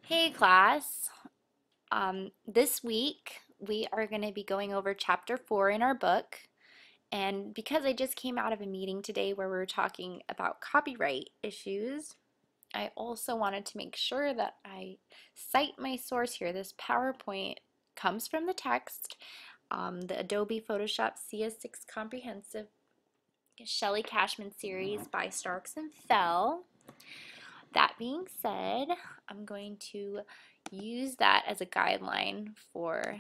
Hey class, this week we are going to be going over chapter 4 in our book. And because I just came out of a meeting today where we were talking about copyright issues, I also wanted to make sure that I cite my source here. This PowerPoint comes from the text, the Adobe Photoshop CS6 Comprehensive Shelley Cashman series by Starks and Fell. That being said, I'm going to use that as a guideline for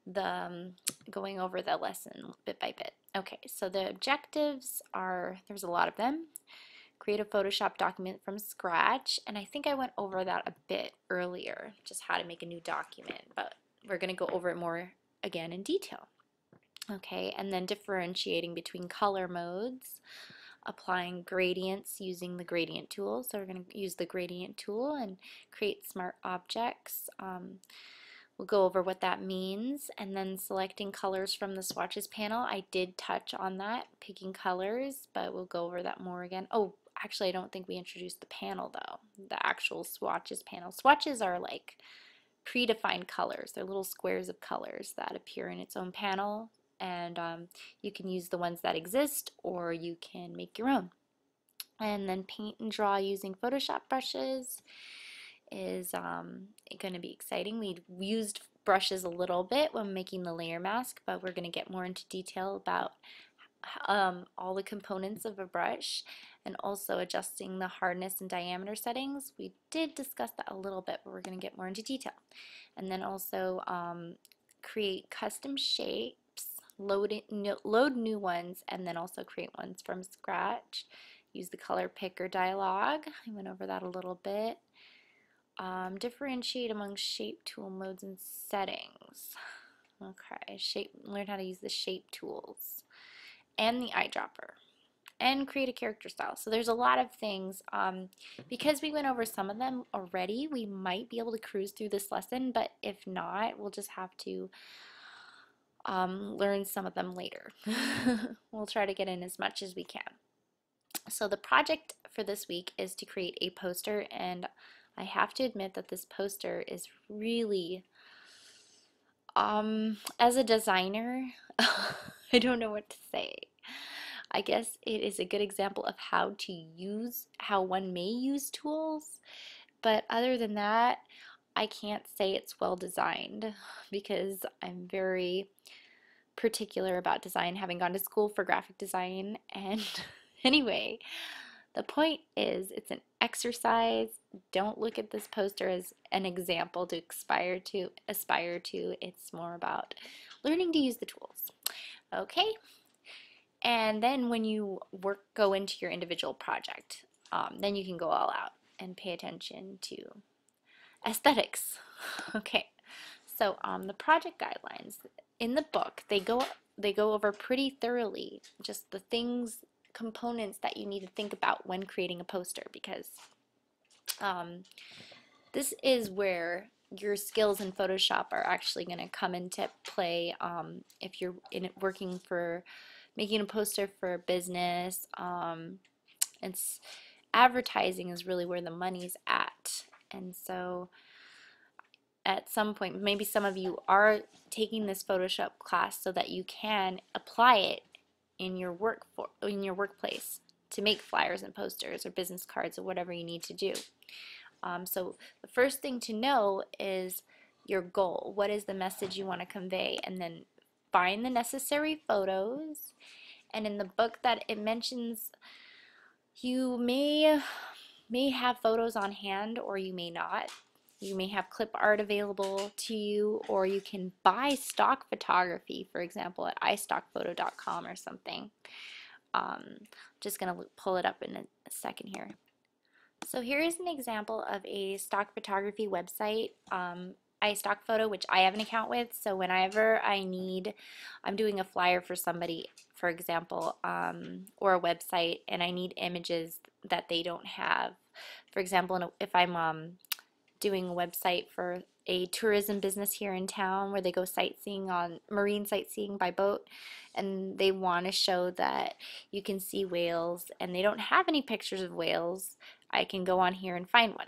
the going over the lesson bit by bit. Okay, so the objectives are, there's a lot of them. Create a Photoshop document from scratch, and I think I went over that a bit earlier, just how to make a new document, but we're going to go over it more again in detail. Okay, and then differentiating between color modes, applying gradients using the gradient tool. So we're going to use the gradient tool and create smart objects. We'll go over what that means, and then selecting colors from the swatches panel. I did touch on that, picking colors, but we'll go over that more again. Oh, actually I don't think we introduced the panel though, the actual swatches panel. Swatches are like predefined colors. They're little squares of colors that appear in its own panel, and you can use the ones that exist or you can make your own. And then paint and draw using Photoshop brushes is going to be exciting. We used brushes a little bit when making the layer mask, but we're going to get more into detail about all the components of a brush and also adjusting the hardness and diameter settings. We did discuss that a little bit, but we're going to get more into detail. And then also create custom shapes, load new ones, and then also create ones from scratch. Use the color picker dialog. I went over that a little bit. Differentiate among shape tool modes and settings. Okay, learn how to use the shape tools and the eyedropper, and create a character style. So there's a lot of things. Because we went over some of them already, we might be able to cruise through this lesson, but if not, we'll just have to learn some of them later. We'll try to get in as much as we can. So the project for this week is to create a poster, and I have to admit that this poster is really, as a designer, I don't know what to say. I guess it is a good example of how one may use tools, but other than that, I can't say it's well designed because I'm very particular about design, having gone to school for graphic design. And anyway, the point is it's an exercise. Don't look at this poster as an example to aspire to. It's more about learning to use the tools. Okay? And then when you go into your individual project, then you can go all out and pay attention to aesthetics. Okay, so the project guidelines in the book, they go over pretty thoroughly just the components that you need to think about when creating a poster, because this is where your skills in Photoshop are actually going to come into play if you're working for making a poster for a business. It's advertising is really where the money's at, and so at some point, maybe some of you are taking this Photoshop class so that you can apply it in your workplace to make flyers and posters or business cards or whatever you need to do. So the first thing to know is your goal. What is the message you want to convey? And then find the necessary photos. And in the book that it mentions, you may have photos on hand, or you may not. You may have clip art available to you, or you can buy stock photography, for example, at istockphoto.com or something. Just going to pull it up in a second here. So here is an example of a stock photography website, iStockPhoto, which I have an account with. So whenever I'm doing a flyer for somebody, for example, or a website, and I need images that they don't have. For example, if I'm doing a website for a tourism business here in town where they go sightseeing, on marine sightseeing by boat, and they want to show that you can see whales and they don't have any pictures of whales, I can go on here and find one.